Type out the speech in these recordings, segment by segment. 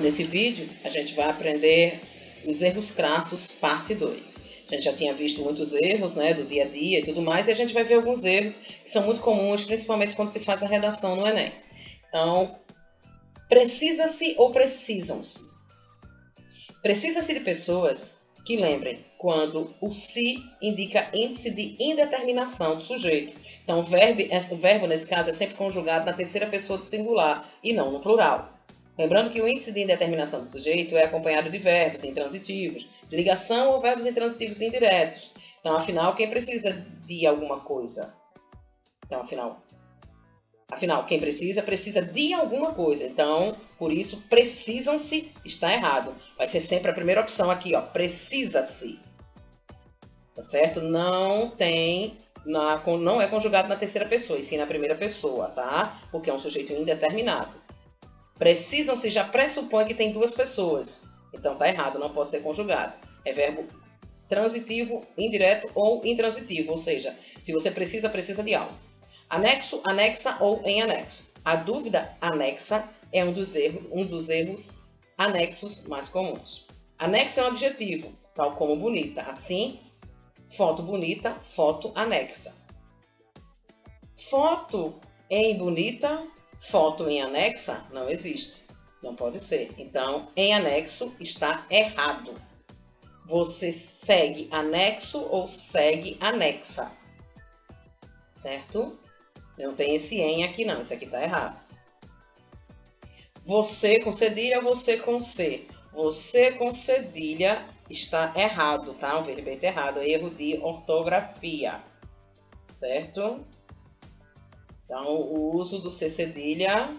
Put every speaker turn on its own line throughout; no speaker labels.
Nesse vídeo, a gente vai aprender os erros crassos, parte 2. A gente já tinha visto muitos erros, né, do dia a dia e tudo mais, e a gente vai ver alguns erros que são muito comuns, principalmente quando se faz a redação no Enem. Então, precisa-se ou precisam-se? Precisa-se de pessoas que lembrem quando o se indica índice de indeterminação do sujeito. Então, o verbo, nesse caso, é sempre conjugado na terceira pessoa do singular e não no plural. Lembrando que o índice de indeterminação do sujeito é acompanhado de verbos intransitivos, de ligação ou verbos intransitivos indiretos. Então, afinal, quem precisa de alguma coisa? Então, afinal, quem precisa de alguma coisa. Então, por isso, precisam-se está errado. Vai ser sempre a primeira opção aqui, ó, precisa-se. Tá certo? Não é conjugado na terceira pessoa, e sim na primeira pessoa, tá? Porque é um sujeito indeterminado. Precisam-se já pressupõe que tem duas pessoas. Então tá errado, não pode ser conjugado. É verbo transitivo, indireto ou intransitivo. Ou seja, se você precisa de algo. Anexo, anexa ou em anexo. A dúvida anexa é um dos erros anexos mais comuns. Anexo é um adjetivo, tal como bonita. Assim, foto bonita, foto anexa. Foto em bonita, foto em anexa não existe. Não pode ser. Então, em anexo está errado. Você segue anexo ou segue anexa. Certo? Não tem esse em aqui não. Esse aqui está errado. Você com cedilha, você com C. Você com cedilha está errado, tá? O verbete errado. Erro de ortografia. Certo? Então, o uso do C cedilha.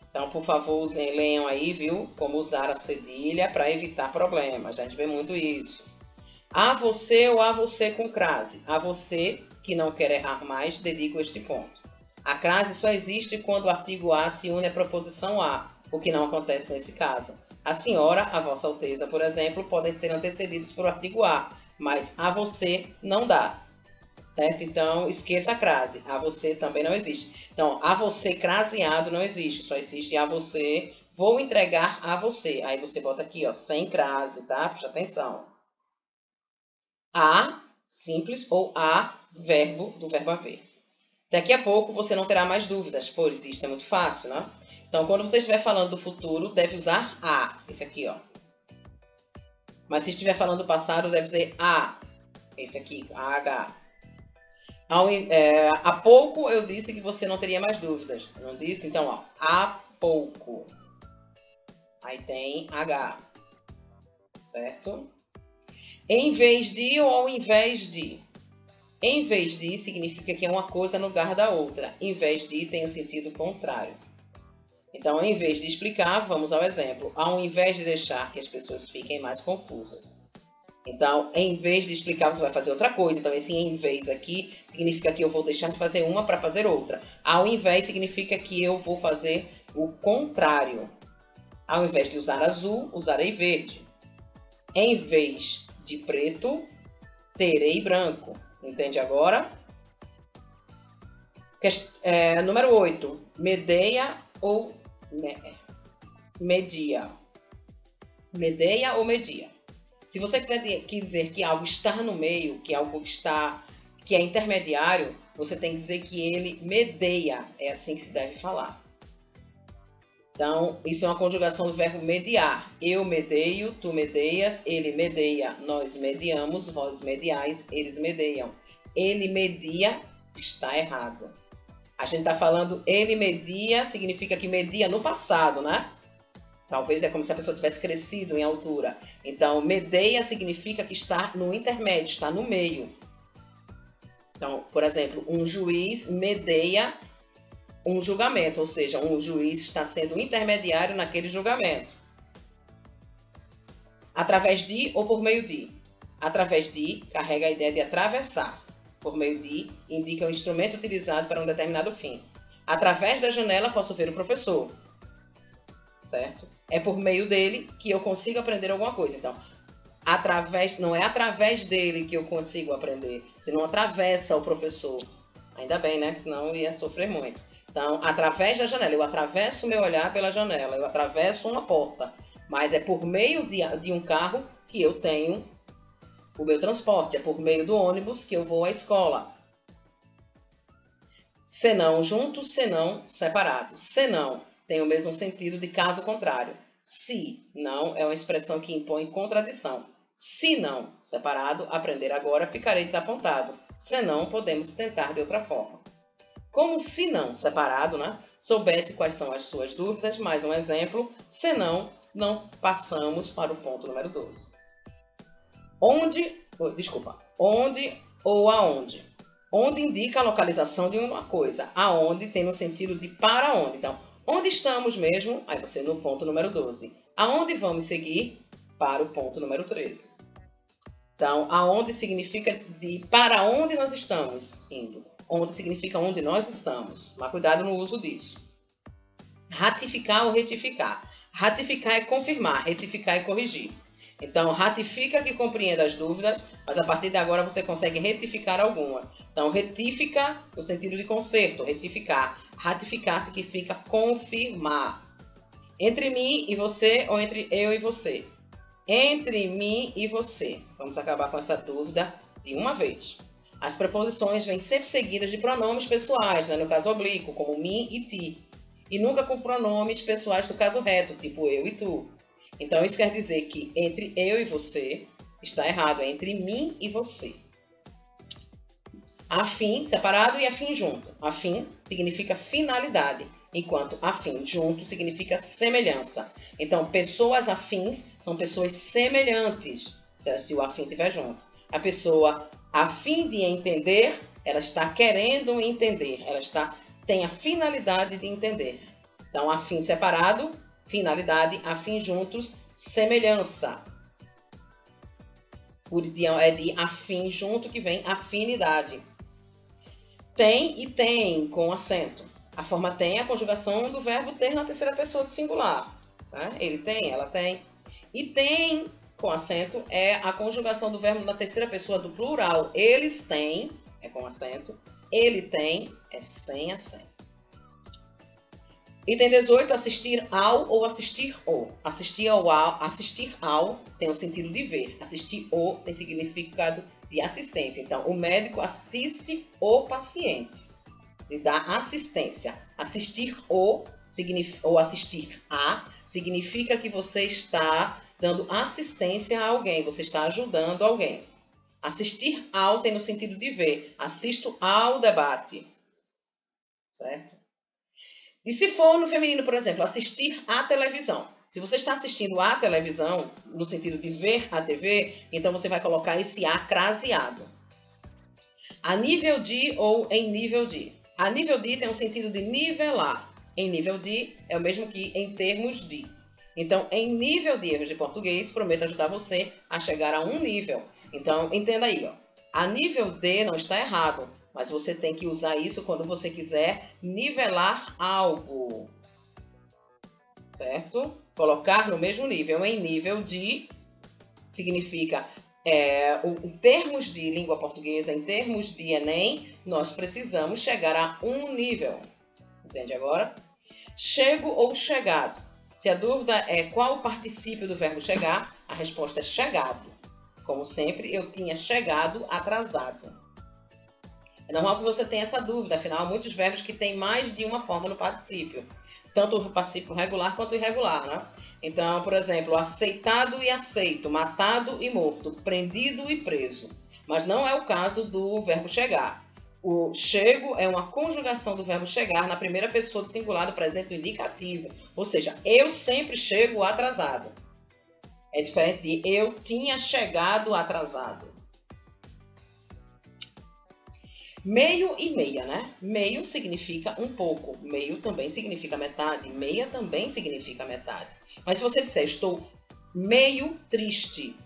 Então, por favor, leiam aí, viu? Como usar a cedilha para evitar problemas. A gente vê muito isso. A você ou a você com crase. A você, que não quer errar mais, dedico este ponto. A crase só existe quando o artigo a se une à proposição a, o que não acontece nesse caso. A senhora, a vossa alteza, por exemplo, podem ser antecedidos por artigo a, mas a você não dá. Certo? Então, esqueça a crase. A você também não existe. Então, a você craseado não existe. Só existe a você, vou entregar a você. Aí você bota aqui, ó, sem crase, tá? Presta atenção. A, simples, ou a, verbo, do verbo haver. Daqui a pouco você não terá mais dúvidas, pois isso é muito fácil, né? Então, quando você estiver falando do futuro, deve usar a. Esse aqui, ó. Mas se estiver falando do passado, deve dizer a. Esse aqui, AH. Há pouco eu disse que você não teria mais dúvidas. Não disse? Então, ó, há pouco. Aí tem H. Certo? Em vez de ou ao invés de. Em vez de significa que é uma coisa no lugar da outra. Em vez de tem o sentido contrário. Então, em vez de explicar, vamos ao exemplo. Ao invés de deixar que as pessoas fiquem mais confusas. Então, em vez de explicar, você vai fazer outra coisa. Então, esse em vez aqui significa que eu vou deixar de fazer uma para fazer outra. Ao invés significa que eu vou fazer o contrário. Ao invés de usar azul, usarei verde. Em vez de preto, terei branco. Entende agora? Número 8. Medeia ou media? Medeia ou media? Se você quiser dizer que algo está no meio, que algo que é intermediário, você tem que dizer que ele medeia. É assim que se deve falar. Então, isso é uma conjugação do verbo mediar. Eu medeio, tu medeias, ele medeia, nós mediamos, vós mediais, eles medeiam. Ele media, está errado. A gente está falando ele media, significa que media no passado, né? Talvez é como se a pessoa tivesse crescido em altura. Então, medeia significa que está no intermédio, está no meio. Então, por exemplo, um juiz medeia um julgamento, ou seja, um juiz está sendo intermediário naquele julgamento. Através de ou por meio de. Através de carrega a ideia de atravessar. Por meio de indica o instrumento utilizado para um determinado fim. Através da janela posso ver o professor. Certo? É por meio dele que eu consigo aprender alguma coisa. Então, não é através dele que eu consigo aprender. Você não atravessa o professor. Ainda bem, né? Senão eu ia sofrer muito. Então, através da janela, eu atravesso o meu olhar pela janela, eu atravesso uma porta, mas é por meio de um carro que eu tenho o meu transporte, é por meio do ônibus que eu vou à escola. Senão junto, senão separado. Senão tem o mesmo sentido de caso contrário. Se não é uma expressão que impõe contradição. Se não separado, aprender agora, ficarei desapontado. Senão, podemos tentar de outra forma. Como se não separado, né? Soubesse quais são as suas dúvidas, mais um exemplo. Senão, não passamos para o ponto número 12. Onde ou aonde. Onde indica a localização de uma coisa. Aonde tem no sentido de para onde. Então, onde estamos mesmo? Aí você no ponto número 12. Aonde vamos seguir? Para o ponto número 13. Então, aonde significa de para onde nós estamos indo. Onde significa onde nós estamos. Mas cuidado no uso disso. Ratificar ou retificar. Ratificar é confirmar, retificar é corrigir. Então, ratifica que compreenda as dúvidas, mas a partir de agora você consegue retificar alguma. Então, retífica no sentido de conserto, retificar. Ratificar significa confirmar. Entre mim e você ou entre eu e você? Entre mim e você. Vamos acabar com essa dúvida de uma vez. As preposições vêm sempre seguidas de pronomes pessoais, né? No caso oblíquo, como mim e ti. E nunca com pronomes pessoais do caso reto, tipo eu e tu. Então, isso quer dizer que entre eu e você está errado, é entre mim e você. Afim separado e afim junto. Afim significa finalidade, enquanto afim junto significa semelhança. Então, pessoas afins são pessoas semelhantes, se o afim estiver junto. A pessoa afim de entender, ela está querendo entender, tem a finalidade de entender. Então, afim separado, finalidade, afim juntos, semelhança. É de afim junto que vem afinidade. Tem e tem, com acento. A forma tem é a conjugação do verbo ter na terceira pessoa do singular. Né? Ele tem, ela tem. E tem, com acento, é a conjugação do verbo na terceira pessoa do plural. Eles têm, é com acento. Ele tem, é sem acento. Item 18, assistir ao ou assistir o. Assistir ao tem o sentido de ver. Assistir o tem significado de assistência. Então, o médico assiste o paciente. Ele dá assistência. Assistir ou assistir a significa que você está dando assistência a alguém. Você está ajudando alguém. Assistir ao tem no sentido de ver. Assisto ao debate. Certo? E se for no feminino, por exemplo, assistir à televisão. Se você está assistindo à televisão, no sentido de ver a TV, então você vai colocar esse a craseado. A nível de ou em nível de. A nível de tem um sentido de nivelar. Em nível de é o mesmo que em termos de. Então, em nível de erros de português, prometo ajudar você a chegar a um nível. Então, entenda aí, ó. A nível de não está errado. Mas você tem que usar isso quando você quiser nivelar algo. Certo? Colocar no mesmo nível. Em nível de significa, em termos de língua portuguesa, em termos de Enem, nós precisamos chegar a um nível. Entende agora? Chego ou chegado. Se a dúvida é qual o particípio do verbo chegar, a resposta é chegado. Como sempre, eu tinha chegado atrasado. É normal que você tenha essa dúvida, afinal, há muitos verbos que têm mais de uma forma no particípio. Tanto o particípio regular quanto o irregular, né? Então, por exemplo, aceitado e aceito, matado e morto, prendido e preso. Mas não é o caso do verbo chegar. O chego é uma conjugação do verbo chegar na primeira pessoa do singular do presente do indicativo. Ou seja, eu sempre chego atrasado. É diferente de eu tinha chegado atrasado. Meio e meia, né? Meio significa um pouco. Meio também significa metade. Meia também significa metade. Mas se você disser, estou meio triste,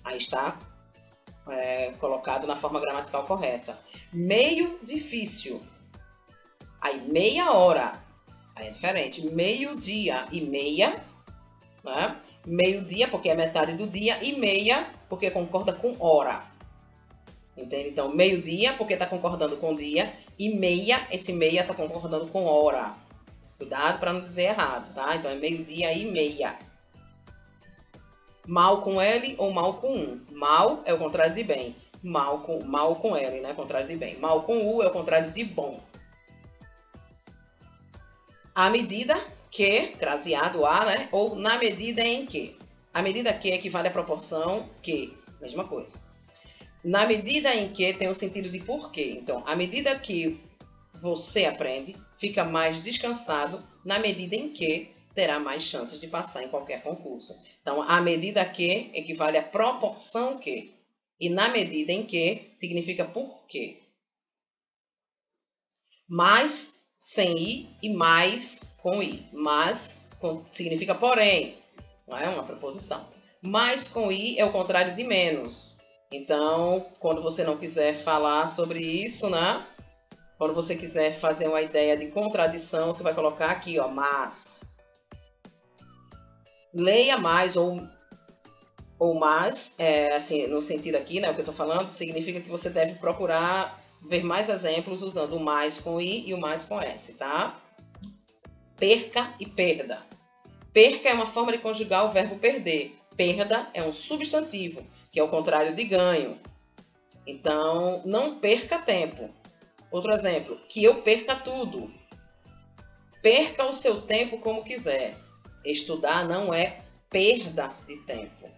aí está colocado na forma gramatical correta. Meio difícil. Aí meia hora. Aí é diferente. Meio dia e meia, né? Meio dia porque é metade do dia e meia porque concorda com hora. Entende? Então, meio-dia, porque está concordando com dia, e meia, esse meia está concordando com hora. Cuidado para não dizer errado, tá? Então, é meio-dia e meia. Mal com L ou mal com U. Mal é o contrário de bem. Mal com L, né? Contrário de bem. Mal com U é o contrário de bom. À medida que, craseado a, né? Ou na medida em que. A medida que equivale à proporção que. Mesma coisa. Na medida em que tem o sentido de porquê. Então, à medida que você aprende, fica mais descansado, na medida em que terá mais chances de passar em qualquer concurso. Então, à medida que equivale à proporção que. E na medida em que significa porquê. Mais sem i e mais com i. Mas significa porém, não é uma preposição. Mais com i é o contrário de menos. Então, quando você não quiser falar sobre isso, né? Quando você quiser fazer uma ideia de contradição, você vai colocar aqui, ó, mas. Leia mais ou mais, assim, no sentido aqui, né, o que eu estou falando, significa que você deve procurar ver mais exemplos usando o mais com i e o mais com s, tá? Perca e perda. Perca é uma forma de conjugar o verbo perder. Perda é um substantivo, que é o contrário de ganho. Então, não perca tempo. Outro exemplo, que eu perca tudo. Perca o seu tempo como quiser. Estudar não é perda de tempo.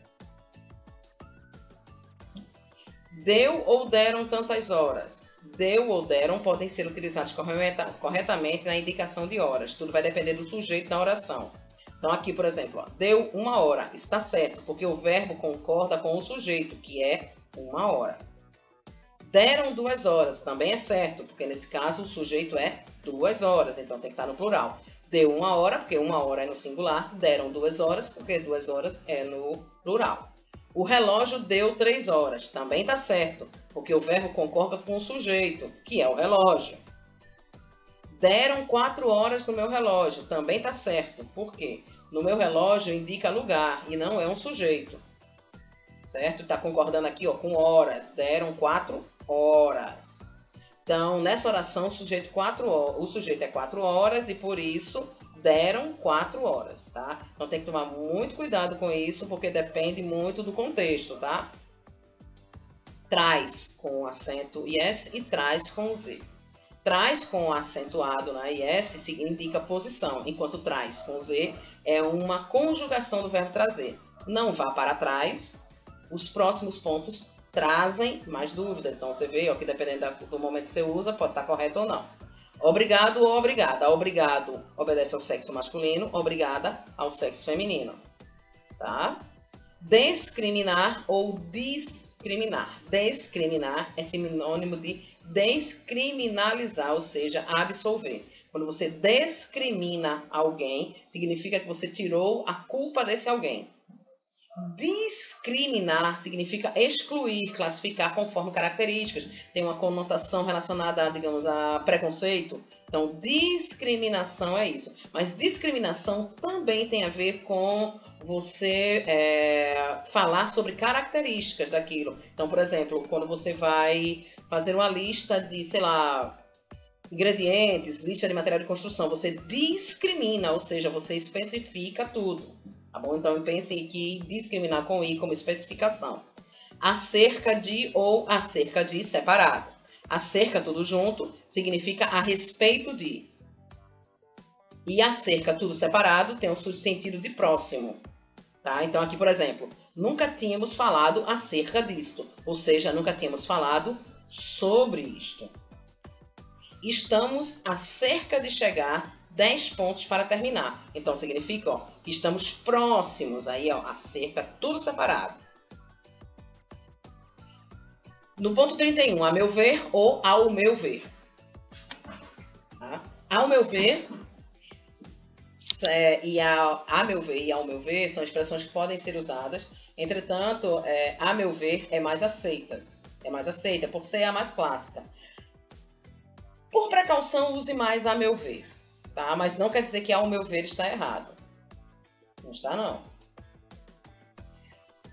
Deu ou deram tantas horas. Deu ou deram podem ser utilizados corretamente na indicação de horas. Tudo vai depender do sujeito da oração. Então, aqui, por exemplo, ó, deu 1 hora. Está certo, porque o verbo concorda com o sujeito, que é 1 hora. Deram 2 horas. Também é certo, porque nesse caso o sujeito é 2 horas. Então, tem que estar no plural. Deu 1 hora, porque 1 hora é no singular. Deram 2 horas, porque 2 horas é no plural. O relógio deu 3 horas. Também está certo, porque o verbo concorda com o sujeito, que é o relógio. Deram 4 horas no meu relógio. Também está certo. Por quê? No meu relógio indica lugar e não é um sujeito. Certo? Está concordando aqui, ó, com horas. Deram 4 horas. Então, nessa oração, o sujeito é 4 horas e por isso deram 4 horas, tá? Então, tem que tomar muito cuidado com isso, porque depende muito do contexto, tá? Traz com acento IS e traz com Z. Traz com acentuado na IS indica posição, enquanto traz com Z é uma conjugação do verbo trazer. Não vá para trás, os próximos pontos trazem mais dúvidas. Então, você vê ó, que dependendo do momento que você usa, pode estar correto ou não. Obrigado ou obrigada. Obrigado obedece ao sexo masculino, obrigada ao sexo feminino. Tá? Discriminar ou discriminar. Discriminar é sinônimo de descriminalizar, ou seja, absolver. Quando você discrimina alguém, significa que você tirou a culpa desse alguém. Discriminar significa excluir, classificar conforme características. Tem uma conotação relacionada, digamos, a preconceito. Então, discriminação é isso. Mas discriminação também tem a ver com você falar sobre características daquilo. Então, por exemplo, quando você vai fazer uma lista de, sei lá, ingredientes, lista de material de construção, você discrimina, ou seja, você especifica tudo. Tá bom? Então, pense que discriminar com i como especificação. Acerca de ou acerca de separado. Acerca tudo junto significa a respeito de. E acerca tudo separado tem um sentido de próximo. Tá? Então, aqui, por exemplo, nunca tínhamos falado acerca disto. Ou seja, nunca tínhamos falado sobre isto. Estamos acerca de chegar 10 pontos para terminar. Então, significa ó, que estamos próximos. Aí, ó, acerca, tudo separado. No ponto 31, a meu ver ou ao meu ver. Tá? Ao meu ver, a meu ver e ao meu ver são expressões que podem ser usadas. Entretanto, a meu ver é mais aceitas. É mais aceita, por ser a mais clássica. Por precaução, use mais a meu ver. Tá? Mas não quer dizer que ao meu ver está errado. Não está, não.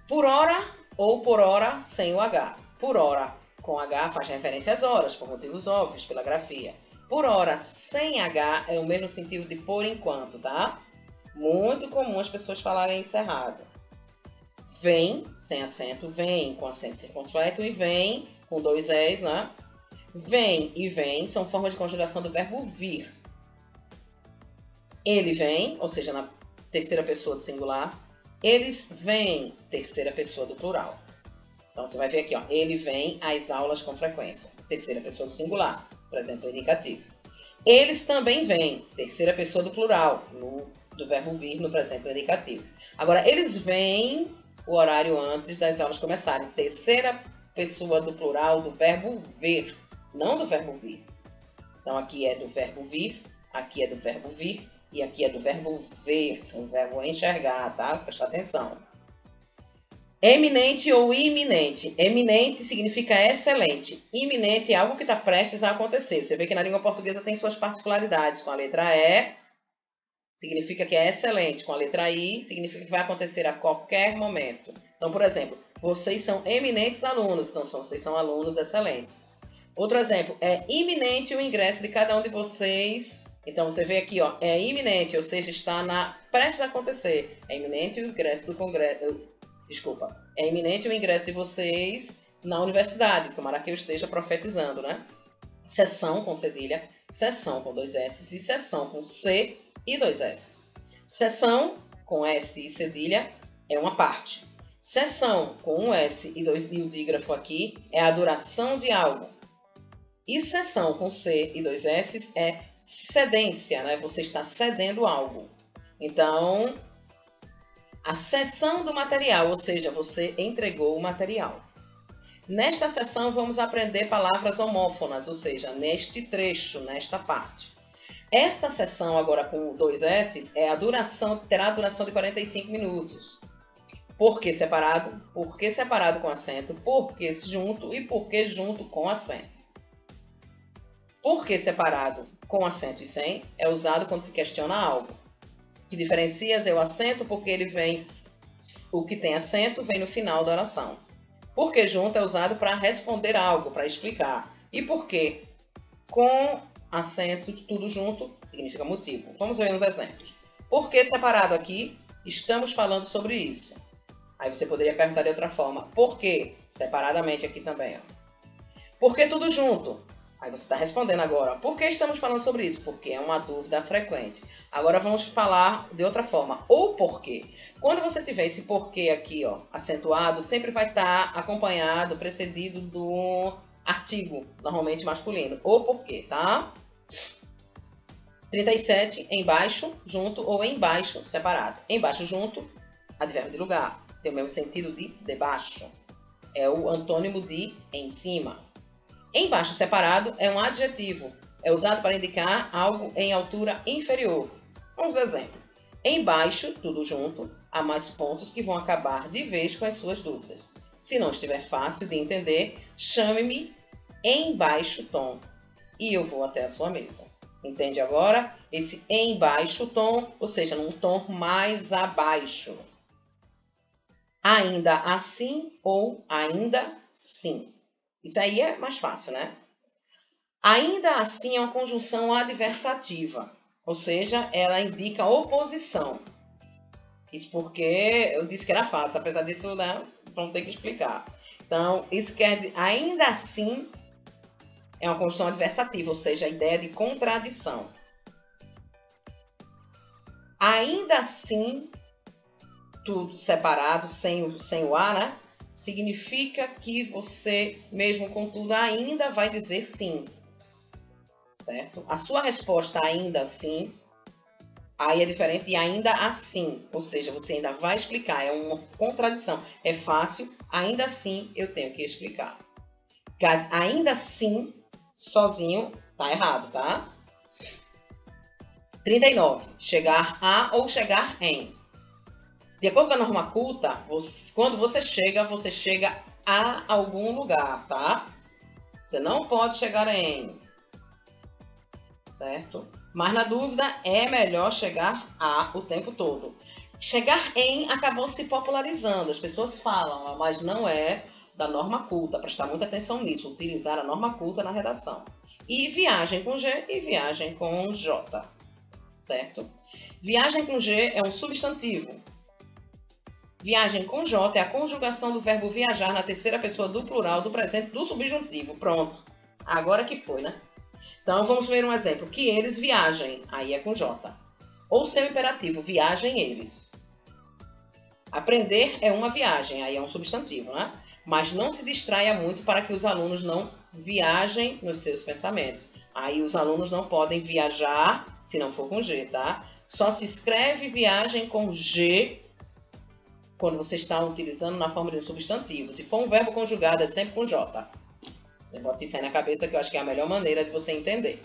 Por hora ou por hora sem o H. Por hora com H faz referência às horas, por motivos óbvios, pela grafia. Por hora, sem H, é o mesmo sentido de por enquanto, tá? Muito comum as pessoas falarem isso errado. Vem, sem acento, vem com acento circunfleto e vem com dois S, né? Vem e vem são formas de conjugação do verbo vir. Ele vem, ou seja, na terceira pessoa do singular. Eles vêm, terceira pessoa do plural. Então, você vai ver aqui, ó, ele vem às aulas com frequência. Terceira pessoa do singular, presente ou indicativo. Eles também vêm, terceira pessoa do plural, do verbo vir no presente ou indicativo. Agora, eles vêm o horário antes das aulas começarem. Terceira pessoa do plural do verbo ver, não do verbo vir. Então, aqui é do verbo vir, aqui é do verbo vir e aqui é do verbo ver, o verbo enxergar, tá? Presta atenção. Eminente ou iminente. Eminente significa excelente. Iminente é algo que está prestes a acontecer. Você vê que na língua portuguesa tem suas particularidades. Com a letra E, significa que é excelente. Com a letra I, significa que vai acontecer a qualquer momento. Então, por exemplo, vocês são eminentes alunos. Então, vocês são alunos excelentes. Outro exemplo, é iminente o ingresso de cada um de vocês. Então, você vê aqui, ó, é iminente, ou seja, está prestes a acontecer. É iminente o ingresso do congresso. Desculpa, é iminente o ingresso de vocês na universidade. Tomara que eu esteja profetizando, né? Sessão com cedilha, sessão com dois S e sessão com C e dois S. Sessão com S e cedilha é uma parte. Sessão com um S e o dígrafo aqui é a duração de algo. E sessão com C e dois S é cedência, né? Você está cedendo algo. Então, a cessão do material, ou seja, você entregou o material. Nesta sessão, vamos aprender palavras homófonas, ou seja, neste trecho, nesta parte. Esta sessão, agora com dois S, terá a duração de 45 minutos. Por que separado? Por que separado com acento? Por que junto? E por que junto com acento? Por que separado com acento e sem é usado quando se questiona algo. Que diferencia é o acento porque ele vem, o que tem acento vem no final da oração. Porque junto é usado para responder algo, para explicar. E porque com acento tudo junto significa motivo. Vamos ver uns exemplos. Por que separado aqui? Estamos falando sobre isso. Aí você poderia perguntar de outra forma. Por que separadamente aqui também? Ó. Por que tudo junto? Aí você está respondendo agora, por que estamos falando sobre isso? Porque é uma dúvida frequente. Agora vamos falar de outra forma, ou porquê. Quando você tiver esse porquê aqui, ó, acentuado, sempre vai estar acompanhado, precedido do artigo, normalmente masculino. Ou porquê, tá? 37, embaixo, junto ou embaixo, separado. Embaixo, junto, advérbio de lugar. Tem o mesmo sentido de debaixo. É o antônimo de em cima. Embaixo separado é um adjetivo. É usado para indicar algo em altura inferior. Vamos exemplo. Embaixo, tudo junto, há mais pontos que vão acabar de vez com as suas dúvidas. Se não estiver fácil de entender, chame-me em baixo tom e eu vou até a sua mesa. Entende agora? Esse em baixo tom, ou seja, num tom mais abaixo. Ainda assim ou ainda sim. Isso aí é mais fácil, né? Ainda assim é uma conjunção adversativa, ou seja, ela indica oposição. Isso porque eu disse que era fácil, apesar disso, né, vamos ter que explicar. Então, isso quer dizer, ainda assim é uma conjunção adversativa, ou seja, a ideia de contradição. Ainda assim, tudo separado, sem o A, né? Significa que você, mesmo com tudo, ainda vai dizer sim. Certo? A sua resposta ainda assim, aí é diferente de ainda assim. Ou seja, você ainda vai explicar. É uma contradição. É fácil, ainda assim eu tenho que explicar. Ainda assim, sozinho, tá errado, tá? 39. Chegar a ou chegar em. De acordo com a norma culta, quando você chega a algum lugar, tá? Você não pode chegar em, certo? Mas na dúvida, é melhor chegar a o tempo todo. Chegar em acabou se popularizando, as pessoas falam, mas não é da norma culta, prestar muita atenção nisso, utilizar a norma culta na redação. E viagem com G e viagem com J, certo? Viagem com G é um substantivo. Viagem com J é a conjugação do verbo viajar na terceira pessoa do plural do presente do subjuntivo. Pronto. Agora que foi, né? Então, vamos ver um exemplo. Que eles viajem. Aí é com J. Ou seu imperativo. Viajem eles. Aprender é uma viagem. Aí é um substantivo, né? Mas não se distraia muito para que os alunos não viajem nos seus pensamentos. Aí os alunos não podem viajar se não for com G, tá? Só se escreve viagem com G quando você está utilizando na forma de um substantivo. Se for um verbo conjugado, é sempre com J. Você bota isso aí na cabeça que eu acho que é a melhor maneira de você entender.